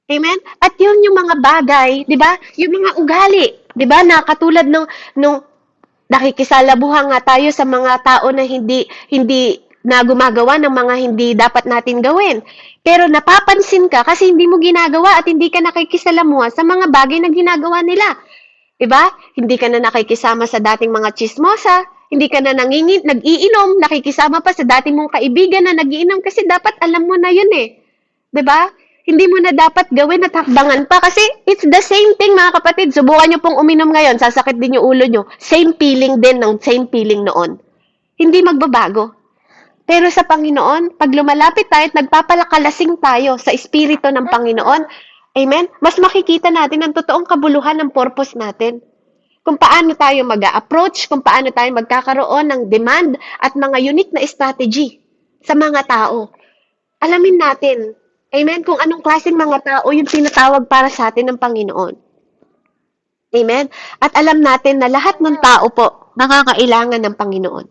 Amen? At yun yung mga bagay, 'di ba? Yung mga ugali, 'di ba? Na katulad nung nakikisalamuha nga tayo sa mga tao na hindi na gumagawa ng mga hindi dapat natin gawin. Pero napapansin ka kasi hindi mo ginagawa at hindi ka nakikisalamuha sa mga bagay na ginagawa nila. Diba? Hindi ka na nakikisama sa dating mga chismosa, hindi ka na nag-iinom, nakikisama pa sa dating mong kaibigan na nagiinom kasi dapat alam mo na yun eh. 'Di ba? Hindi mo na dapat gawin at hakbangan pa kasi it's the same thing mga kapatid. Subukan nyo pong uminom ngayon, sasakit din yung ulo nyo. Same feeling din ng same feeling noon. Hindi magbabago. Pero sa Panginoon, pag lumalapit tayo at nagpapalakalasing tayo sa Espiritu ng Panginoon, amen, mas makikita natin ang totoong kabuluhan ng purpose natin. Kung paano tayo mag-a-approach, kung paano tayo magkakaroon ng demand at mga unique na strategy sa mga tao. Alamin natin, amen, kung anong klaseng mga tao yung tinatawag para sa atin ng Panginoon. Amen? At alam natin na lahat ng tao po nangangailangan ng Panginoon.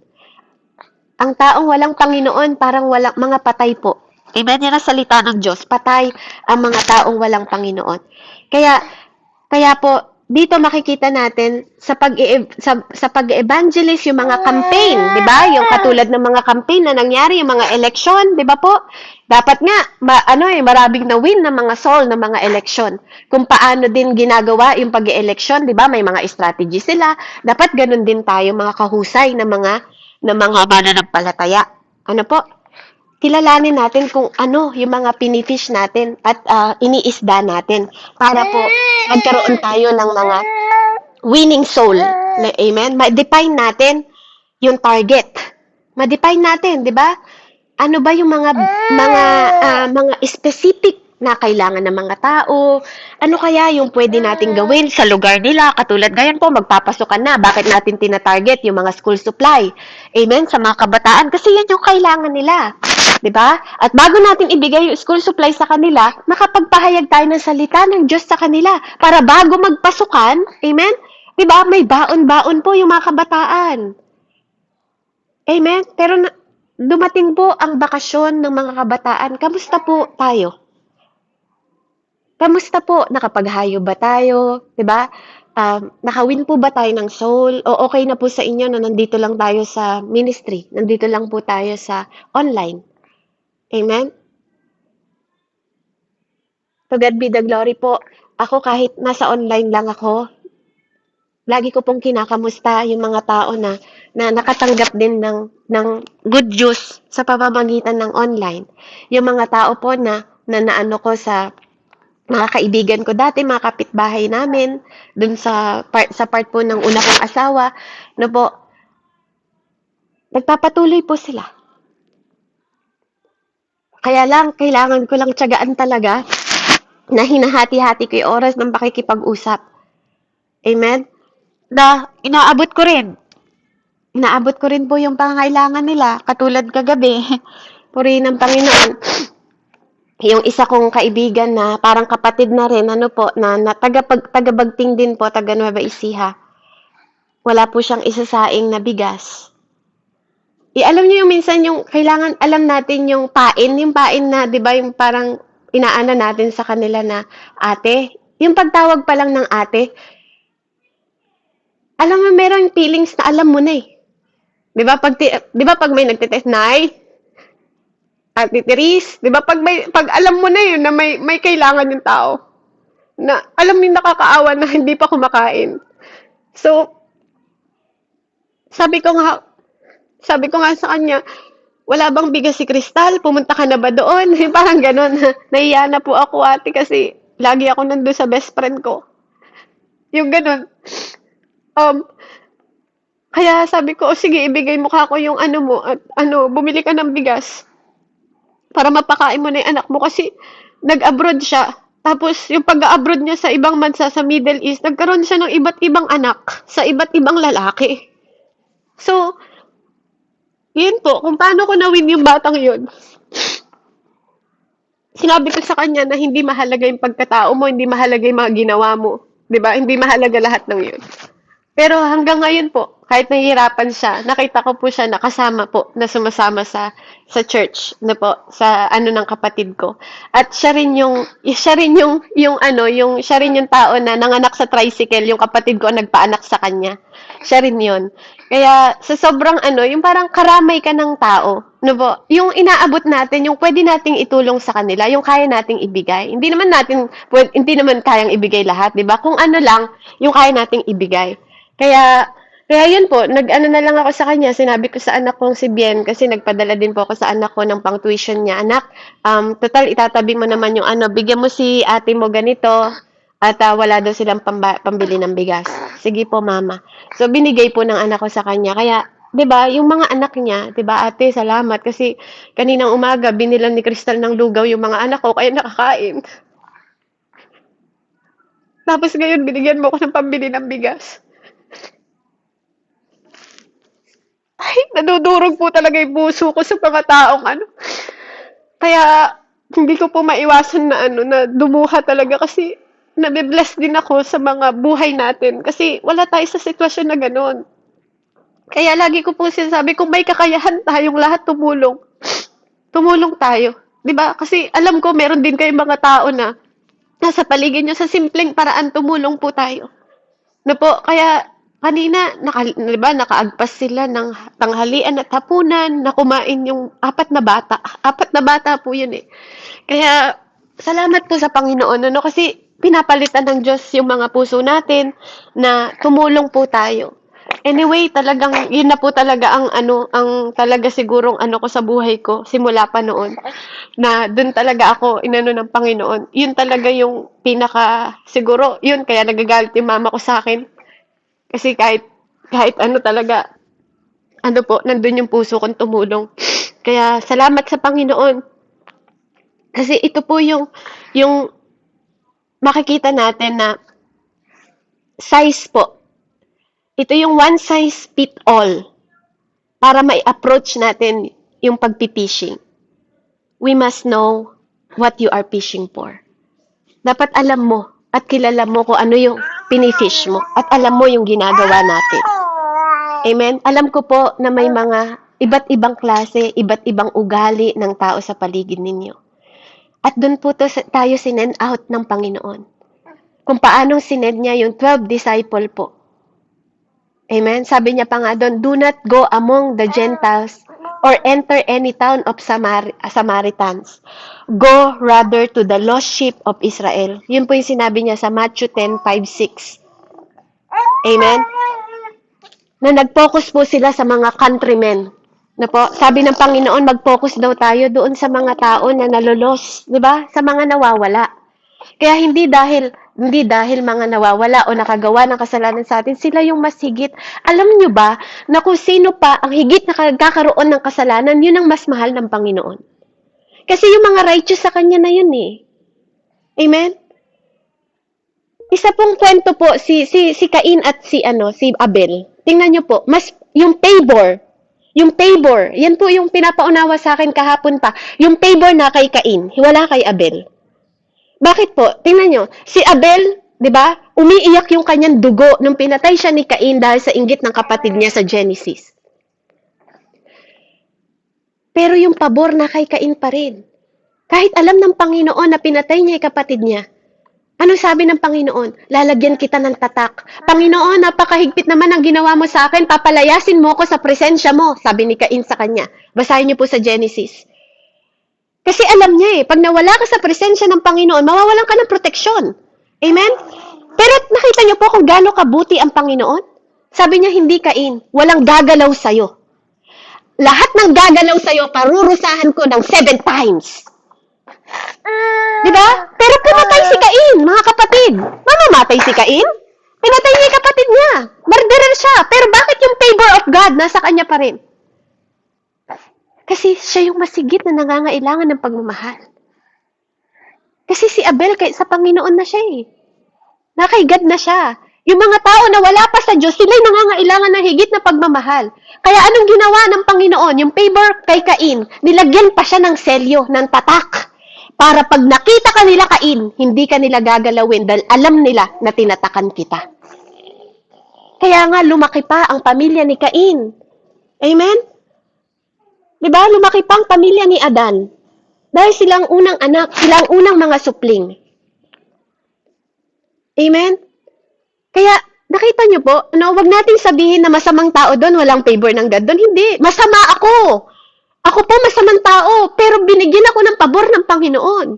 Ang taong walang Panginoon, parang walang mga patay po. Amen? Yan ang salita ng Diyos. Patay ang mga taong walang Panginoon. Kaya po, dito makikita natin sa pag-evangelist yung mga campaign, 'di ba? Yung katulad ng mga campaign na nangyari, yung mga election, 'di ba po? Dapat nga maraming na-win ng mga soul ng mga election. Kung paano din ginagawa yung pag-election, 'di ba? May mga strategy sila. Dapat ganun din tayo mga kahusay ng mga mananampalataya. Ano po? Kilalanin natin kung ano yung mga pinifish natin at iniisda natin para po magkaroon tayo ng mga winning soul. Amen? Ma-define natin yung target. Ma-define natin, di ba? Ano ba yung mga specific na kailangan ng mga tao? Ano kaya yung pwede nating gawin sa lugar nila? Katulad ngayon po, magpapasokan na. Bakit natin tina-target yung mga school supply? Amen? Sa mga kabataan. Kasi yan yung kailangan nila. 'Di ba? At bago natin ibigay yung school supply sa kanila, makapagpahayag tayo ng salita ng Diyos sa kanila para bago magpasukan, amen? 'Di ba? May baon-baon po yung mga kabataan. Amen? Pero dumating po ang bakasyon ng mga kabataan. Kamusta po tayo? Kamusta po? Nakapaghayo ba tayo? 'Di ba? Nakawin po ba tayo ng soul? O okay na po sa inyo na nandito lang tayo sa ministry? Nandito lang po tayo sa online? Amen? To God be the glory po. Ako kahit nasa online lang ako, lagi ko pong kinakamusta yung mga tao na nakatanggap din ng good news sa pamamagitan ng online. Yung mga tao po na naano ko sa mga kaibigan ko dati, mga kapitbahay namin, dun sa part po ng una kong asawa, no po, nagpapatuloy po sila. Kaya lang, kailangan ko lang tiyagaan talaga na hinahati-hati ko yung oras ng pakikipag-usap. Amen? Na inaabot ko rin. Inaabot ko rin po yung pangangailangan nila. Katulad kagabi, purihin ng Panginoon. Yung isa kong kaibigan na parang kapatid na rin, ano po, na tagabagting din po, taga Nueva Ecija. Wala po siyang isasaing na bigas. Alam niyo yung minsan yung kailangan alam natin yung pain na, 'di ba, yung parang inaana natin sa kanila na ate, yung pagtawag pa lang ng ate, alam mo merong feelings na alam mo na eh. 'Di ba pag may nagte-text Nay, Ate Teres, 'di ba pag alam mo na yun na may kailangan yung tao. Na alam mo yung nakakaawa na hindi pa kumakain. So sabi ko nga sa kanya, wala bang bigas si Crystal? Pumunta ka na ba doon? Parang ganon. Nahiya na po ako ate kasi lagi ako nandun sa best friend ko. Yung ganon. Kaya sabi ko, sige, ibigay mo ka ako yung ano mo at bumili ka ng bigas para mapakain mo na yung anak mo kasi nag-abroad siya. Tapos yung pag-abroad niya sa ibang bansa sa Middle East, nagkaroon siya ng iba't ibang anak sa iba't ibang lalaki. So, yun po, kung paano ko na-win yung batang yun. Sinabi ko sa kanya na hindi mahalaga yung pagkatao mo, hindi mahalaga yung mga ginawa mo. 'Di ba? Hindi mahalaga lahat ng yun. Pero hanggang ngayon po, kahit nahihirapan siya, nakita ko po siya nakasama po, na sumasama sa church, na po, sa ano ng kapatid ko. At siya rin yung tao na nanganak sa tricycle, yung kapatid ko ang nagpaanak sa kanya. Siya rin yun. Kaya sa sobrang yung parang karamay ka ng tao, no po, yung inaabot natin, yung pwede nating itulong sa kanila, yung kaya nating ibigay. Hindi naman kayang ibigay lahat, 'di ba? Kung ano lang, yung kaya nating ibigay. Kaya kaya yun po, nag-ano na lang ako sa kanya, sinabi ko sa anak kong si Bien, kasi nagpadala din po ako sa anak ko ng pang-tuition niya. Anak, total itatabi mo naman yung bigyan mo si ate mo ganito, at wala daw silang pambili ng bigas. Sige po, mama. So, binigay po ng anak ko sa kanya. Kaya, 'di ba, yung mga anak niya, 'di ba, ate, salamat kasi kaninang umaga binilan ni Crystal ng lugaw yung mga anak ko kaya nakakain. Tapos ngayon binigyan mo ko ng pambili ng bigas. Ay, nadudurog po talaga yung puso ko sa mga taong Kaya hindi ko po maiwasan na dumuha talaga kasi nabe-bless din ako sa mga buhay natin kasi wala tayo sa sitwasyon na gano'n. Kaya lagi ko po sinasabi, kung may kakayahan tayong lahat tumulong, tumulong tayo. 'Di ba? Kasi alam ko meron din kayong mga tao na nasa paligid nyo sa simpleng paraan tumulong po tayo. Na po, kaya kanina, 'di ba, nakaagpas sila ng tanghalian at hapunan na kumain yung 4 na bata. 4 na bata po yun eh. Kaya, salamat po sa Panginoon, kasi pinapalitan ng Diyos yung mga puso natin na tumulong po tayo. Anyway, talagang, yun na po talaga ang talaga sigurong ko sa buhay ko, simula pa noon, na dun talaga ako inano ng Panginoon. Yun talaga yung siguro, yun, kaya nagagalit yung mama ko sa akin. Kasi kahit talaga, po, nandun yung puso kong tumulong. Kaya salamat sa Panginoon. Kasi ito po yung makikita natin na size po. Ito yung one size fit all para mai-approach natin yung pagpipishing. We must know what you are fishing for. Dapat alam mo at kilala mo kung ano yung pinifish mo at alam mo yung ginagawa natin. Amen? Alam ko po na may mga iba't ibang klase, iba't ibang ugali ng tao sa paligid ninyo. At doon po tayo sinend out ng Panginoon. Kung paanong sinend niya yung 12 disciple po. Amen? Sabi niya pa nga doon, do not go among the Gentiles or enter any town of Samaritans. Go rather to the lost sheep of Israel. Yun po yung sinabi niya sa Matthew 10:5-6. Amen? Na nag-focus po sila sa mga countrymen. Na po, sabi ng Panginoon, mag-focus daw tayo doon sa mga tao na nalolos, 'di ba? Sa mga nawawala. Kaya hindi dahil mga nawawala o nakagawa ng kasalanan sa atin, sila yung mas higit. Alam nyo ba na kung sino pa ang higit na kagkakaroon ng kasalanan, yun ang mas mahal ng Panginoon. Kasi yung mga righteous sa kanya na yun eh. Amen? Isa pong kwento po, si Cain at si Abel. Tingnan nyo po, mas yung favor, yan po yung pinapaunawa sa akin kahapon pa. Yung favor na kay Cain, wala kay Abel. Bakit po? Tingnan nyo, si Abel, 'di ba? Umiiyak yung kanyang dugo nung pinatay siya ni Cain dahil sa inggit ng kapatid niya sa Genesis. Pero yung pabor na kay Cain pa rin. Kahit alam ng Panginoon na pinatay niya yung kapatid niya. Ano sabi ng Panginoon? Lalagyan kita ng tatak. Panginoon, napakahigpit naman ang ginawa mo sa akin. Papalayasin mo ako sa presensya mo, sabi ni Cain sa kanya. Basahin niyo po sa Genesis. Kasi alam niya pag nawala ka sa presensya ng Panginoon, mawawalan ka ng proteksyon. Amen? Pero nakita niyo po kung gaano kabuti ang Panginoon? Sabi niya, hindi Cain, walang gagalaw sa'yo. Lahat ng gagalaw sa'yo, parurusahan ko ng 7 times. Diba? Pero pumatay si Cain, mga kapatid. Mamamatay si Cain? Pinatay niya yung kapatid niya. Murderer siya. Pero bakit yung favor of God nasa kanya pa rin? Kasi siya yung masigit na nangangailangan ng pagmamahal. Kasi si Abel, sa Panginoon na siya Nakay God na siya. Yung mga tao na wala pa sa Diyos, sila'y nangangailangan ng higit na pagmamahal. Kaya anong ginawa ng Panginoon? Yung favor kay Cain, nilagyan pa siya ng selyo, ng tatak. Para pag nakita ka nila Cain, hindi ka nila gagalawin dahil alam nila na tinatakan kita. Kaya nga lumaki pa ang pamilya ni Cain. Amen? Diba? Lumaki pa ang pamilya ni Adan. Dahil silang unang anak, silang unang mga supling. Amen? Kaya, nakita niyo po, wag nating sabihin na masamang tao doon, walang favor ng God doon. Hindi, masama ako. Ako po masamang tao, pero binigyan ako ng pabor ng Panginoon.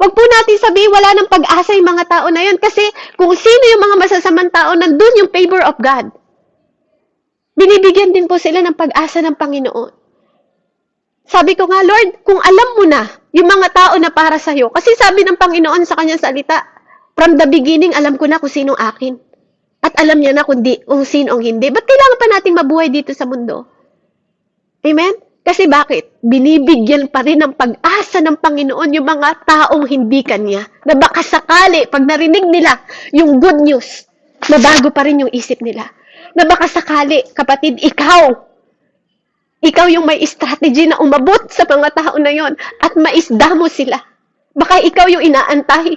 Wag po natin sabihin wala ng pag-asa yung mga tao na yun kasi kung sino yung mga masasamang tao, nandun yung favor of God. Binibigyan din po sila ng pag-asa ng Panginoon. Sabi ko nga, Lord, kung alam mo na yung mga tao na para sa'yo, kasi sabi ng Panginoon sa kanyang salita, from the beginning, alam ko na kung sinong akin. At alam niya na kung sino ang hindi. Ba't kailangan pa nating mabuhay dito sa mundo? Amen? Kasi bakit? Binibigyan pa rin ng pag-asa ng Panginoon yung mga taong hindi Kanya. Na baka sakali, pag narinig nila yung good news, mabago pa rin yung isip nila. Na baka sakali, kapatid, ikaw yung may strategy na umabot sa mga tao na yon at maisda mo sila. Baka ikaw yung inaantay.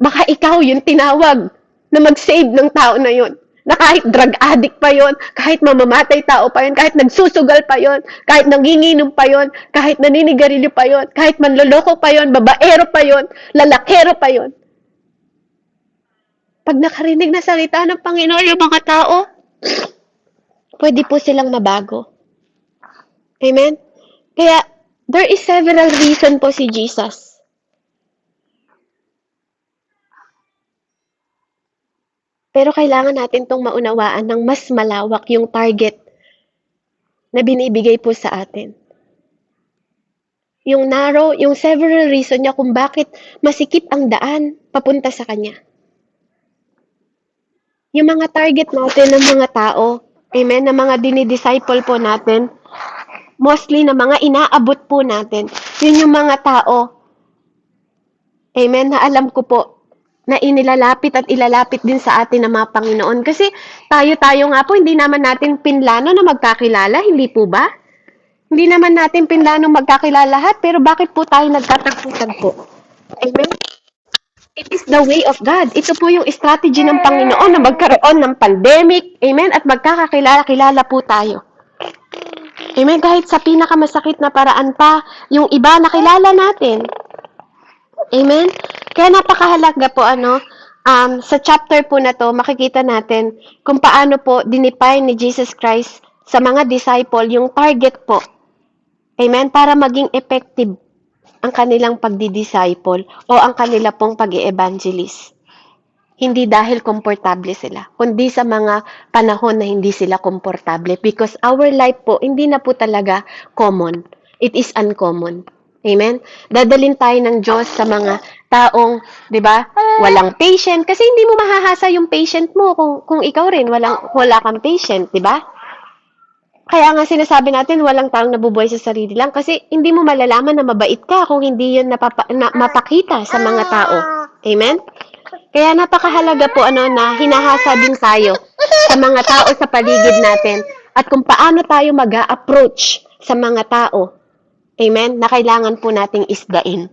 Baka ikaw yung tinawag na mag-save ng tao na yon. Na kahit drug addict pa yon, kahit mamamatay tao pa yon, kahit nagsusugal pa yon, kahit nanginginom pa yon, kahit naninigarilyo pa yon, kahit manloloko pa yon, babaero pa yon, lalakero pa yon. Pag nakarinig na salita ng Panginoon yung mga tao, pwede po silang mabago. Amen? Kaya, there is several reason po si Jesus. Pero kailangan natin tong maunawaan ng mas malawak yung target na binibigay po sa atin. Yung narrow, yung several reason niya kung bakit masikip ang daan papunta sa Kanya. Yung mga target natin ng mga tao, amen, na mga dinidisciple po natin, mostly na mga inaabot po natin, yun yung mga tao, amen, na alam ko po, na inilalapit at ilalapit din sa atin ng mga Panginoon. Kasi tayo nga po, hindi naman natin pinlano na magkakilala, hindi po ba? Hindi naman natin pinlano magkakilala lahat, pero bakit po tayo nagtatagpo-tagpo? Amen? It is the way of God. Ito po yung strategy ng Panginoon na magkaroon ng pandemic, amen, at magkakakilala-kilala po tayo. Amen? Kahit sa pinakamasakit na paraan pa, yung iba nakilala natin. Amen? Kaya napakahalaga po, sa chapter po na to, makikita natin kung paano po dinefine ni Jesus Christ sa mga disciple yung target po. Amen? Para maging effective ang kanilang pagdi-disciple o ang kanila pong pag-i-evangelist. Hindi dahil komportable sila, kundi sa mga panahon na hindi sila komportable. Because our life po, hindi na po talaga common. It is uncommon. Amen? Dadalin tayo ng Diyos sa mga taong, di ba, walang patient. Kasi hindi mo mahahasa yung patient mo kung ikaw rin wala kang patient, di ba? Kaya nga sinasabi natin, walang taong nabubuhay sa sarili lang. Kasi hindi mo malalaman na mabait ka kung hindi yun mapakita sa mga tao. Amen? Kaya napakahalaga po na hinahasa din tayo sa mga tao sa paligid natin at kung paano tayo mag-a-approach sa mga tao. Amen? Na kailangan po nating isdain.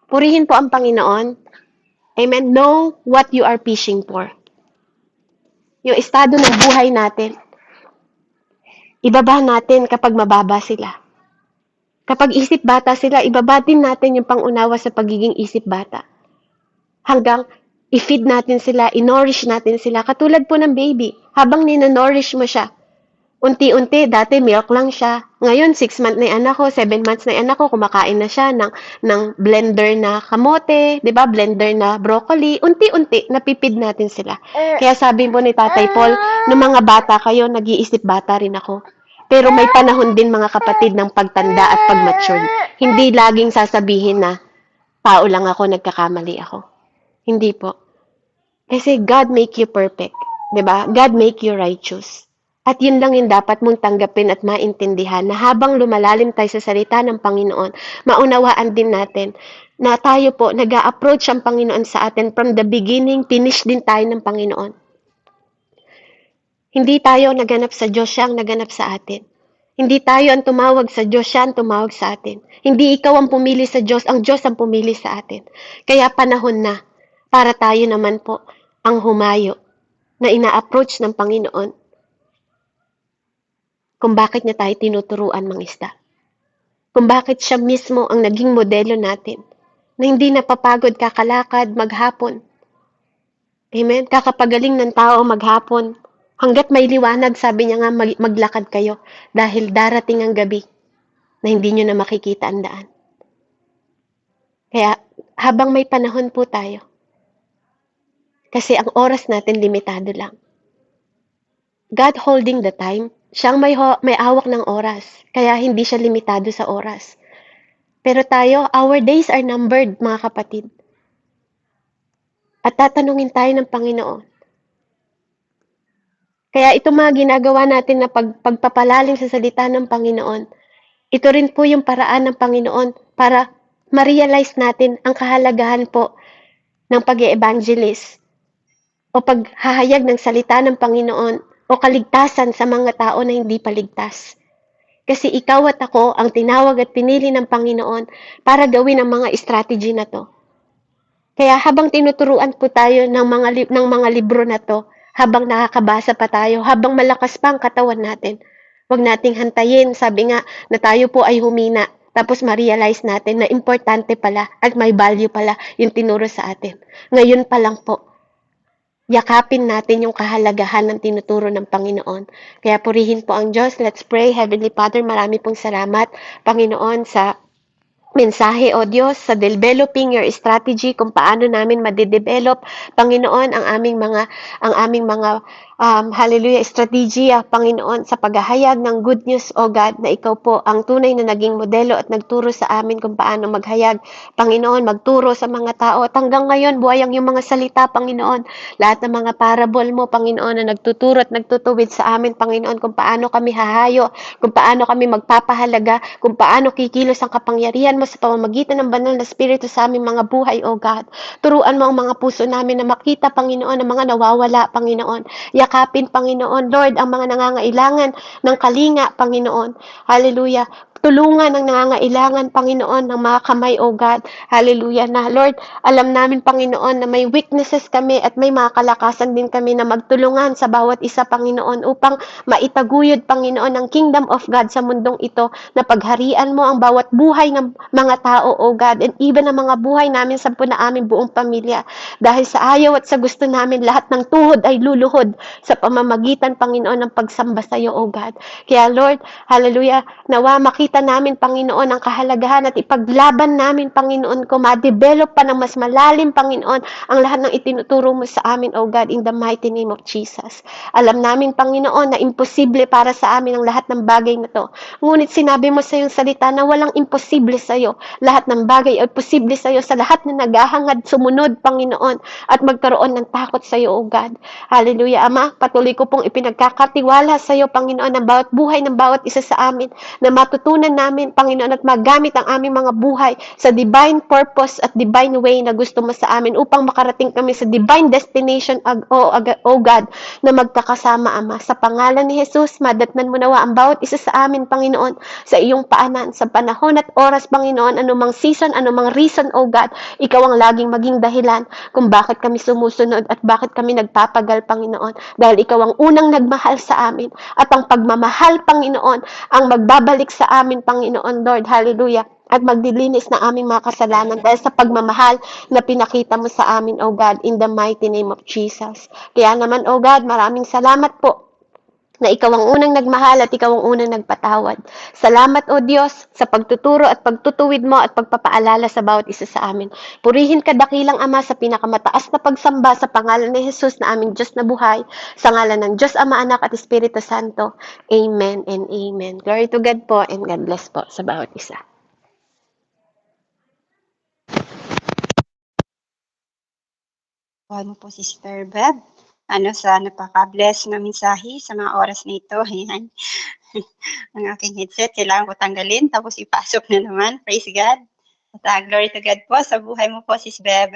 Purihin po ang Panginoon. Amen? Know what you are fishing for. Yung estado ng buhay natin. Ibaba natin kapag mababa sila. Kapag isip bata sila, ibaba din natin yung pangunawa sa pagiging isip bata. Hanggang i-feed natin sila, i-nourish natin sila. Katulad po ng baby. Habang nina-nourish mo siya, unti-unti, dati milk lang siya. Ngayon, 6 months na yung anak ko, 7 months na yung anak ko, kumakain na siya ng blender na kamote, di ba? Blender na broccoli. Unti-unti, napipid natin sila. Kaya sabi po ni Tatay Paul, nung mga bata kayo, nag-iisip bata rin ako. Pero may panahon din mga kapatid ng pagtanda at pag-mature. Hindi laging sasabihin na, tao lang ako, nagkakamali ako. Hindi po. Kasi God make you perfect. Di ba? God make you righteous. At yun lang yung dapat mong tanggapin at maintindihan na habang lumalalim tayo sa salita ng Panginoon, maunawaan din natin na tayo po nag-a-approach ang Panginoon sa atin from the beginning, finish din tayo ng Panginoon. Hindi tayo naganap sa Diyos, siya ang naganap sa atin. Hindi tayo ang tumawag sa Diyos, siya ang tumawag sa atin. Hindi ikaw ang pumili sa Diyos, ang Diyos ang pumili sa atin. Kaya panahon na para tayo naman po ang humayo na ina-approach ng Panginoon kung bakit niya tayo tinuturuan mangisda. Kung bakit siya mismo ang naging modelo natin na hindi napapagod kakalakad maghapon. Amen? Kakapagaling ng tao maghapon. Hanggat may liwanag, sabi niya nga, maglakad kayo dahil darating ang gabi na hindi nyo na makikita ang daan. Kaya habang may panahon po tayo, kasi ang oras natin limitado lang. God holding the time, siyang may awak ng oras, kaya hindi siya limitado sa oras. Pero tayo, our days are numbered, mga kapatid. At tatanungin tayo ng Panginoon. Kaya ito mga ginagawa natin na pagpapalalim sa salita ng Panginoon, ito rin po yung paraan ng Panginoon para ma-realize natin ang kahalagahan po ng pag-e-evangelist o paghahayag ng salita ng Panginoon o kaligtasan sa mga tao na hindi paligtas. Kasi ikaw at ako ang tinawag at pinili ng Panginoon para gawin ang mga strategy na to. Kaya habang tinuturuan po tayo ng mga libro na to, habang nakakabasa pa tayo, habang malakas pa ang katawan natin, huwag nating hantayin, sabi nga, na tayo po ay humina, tapos ma-realize natin na importante pala at may value pala yung tinuro sa atin. Ngayon pa lang po, yakapin natin yung kahalagahan ng tinuturo ng Panginoon. Kaya purihin po ang Diyos. Let's pray. Heavenly Father, marami pong salamat, Panginoon, sa mensahe, O Diyos, sa developing your strategy kung paano namin madedevelop, Panginoon, ang aming mga hallelujah, strategiya, Panginoon, sa paghahayag ng good news, O God, na ikaw po ang tunay na naging modelo at nagturo sa amin kung paano maghayag, Panginoon, magturo sa mga tao. At hanggang ngayon, buhay ang iyong mga salita, Panginoon. Lahat ng mga parable mo, Panginoon, na nagtuturo at nagtutuwid sa amin, Panginoon, kung paano kami hahayo, kung paano kami magpapahalaga, kung paano kikilos ang kapangyarihan mo sa pamamagitan ng banal na Espiritu sa aming mga buhay, O God. Turuan mo ang mga puso namin na makita, Panginoon, ang mga nawawala, Panginoon. Yakapin, Panginoon, Lord, ang mga nangangailangan ng kalinga, Panginoon. Hallelujah. Tulungan ang nangangailangan, Panginoon, ng mga kamay, O God. Hallelujah na. Lord, alam namin, Panginoon, na may weaknesses kami at may mga kalakasan din kami na magtulungan sa bawat isa, Panginoon, upang maitaguyod, Panginoon, ang kingdom of God sa mundong ito, na pagharian mo ang bawat buhay ng mga tao, O God, and even ang mga buhay namin sa na aming buong pamilya. Dahil sa ayaw at sa gusto namin, lahat ng tuhod ay luluhod sa pamamagitan, Panginoon, ng pagsamba sa iyo, O God. Kaya, Lord, hallelujah, nawa makita namin, Panginoon, ang kahalagahan at ipaglaban namin, Panginoon, ko ma-develop pa ng mas malalim, Panginoon, ang lahat ng itinuturo mo sa amin, O God, in the mighty name of Jesus. Alam namin, Panginoon, na imposible para sa amin ang lahat ng bagay na to. Ngunit sinabi mo sa iyong salita na walang imposible sa iyo. Lahat ng bagay ay posible sa iyo sa lahat na naghahangad sumunod, Panginoon, at magkaroon ng takot sa iyo, O God. Hallelujah, Ama, patuloy ko pong ipinagkakatiwala sa iyo, Panginoon, ang bawat buhay ng bawat isa sa amin, na matutunan namin, Panginoon, at magamit ang aming mga buhay sa divine purpose at divine way na gusto mo sa amin upang makarating kami sa divine destination, O God, na magkakasama, Ama. Sa pangalan ni Jesus, madatnan mo nawa ang bawat isa sa amin, Panginoon, sa iyong paanan, sa panahon at oras, Panginoon, anumang season, anumang reason, O God, ikaw ang laging maging dahilan kung bakit kami sumusunod at bakit kami nagpapagal, Panginoon, dahil ikaw ang unang nagmahal sa amin, at ang pagmamahal, Panginoon, ang magbabalik sa amin, Panginoon, Lord, hallelujah, at magdilinis na aming mga kasalanan dahil sa pagmamahal na pinakita mo sa amin, O God, in the mighty name of Jesus. Kaya naman, O God, maraming salamat po na ikaw ang unang nagmahal at ikaw ang unang nagpatawad. Salamat, O Diyos, sa pagtuturo at pagtutuwid mo at pagpapaalala sa bawat isa sa amin. Purihin ka, dakilang Ama, sa pinakamataas na pagsamba sa pangalan ni Jesus na aming Diyos na buhay, sa ngalan ng Diyos Ama, Anak at Espiritu Santo. Amen and amen. Glory to God po, and God bless po sa bawat isa. Mo po, Sister Bev. Sa napaka-bless na mensahe sa mga oras na ito. Ayan. Ang aking headset, kailangan ko tanggalin, tapos ipasok na naman. Praise God. At glory to God po sa buhay mo po, Sis Bev.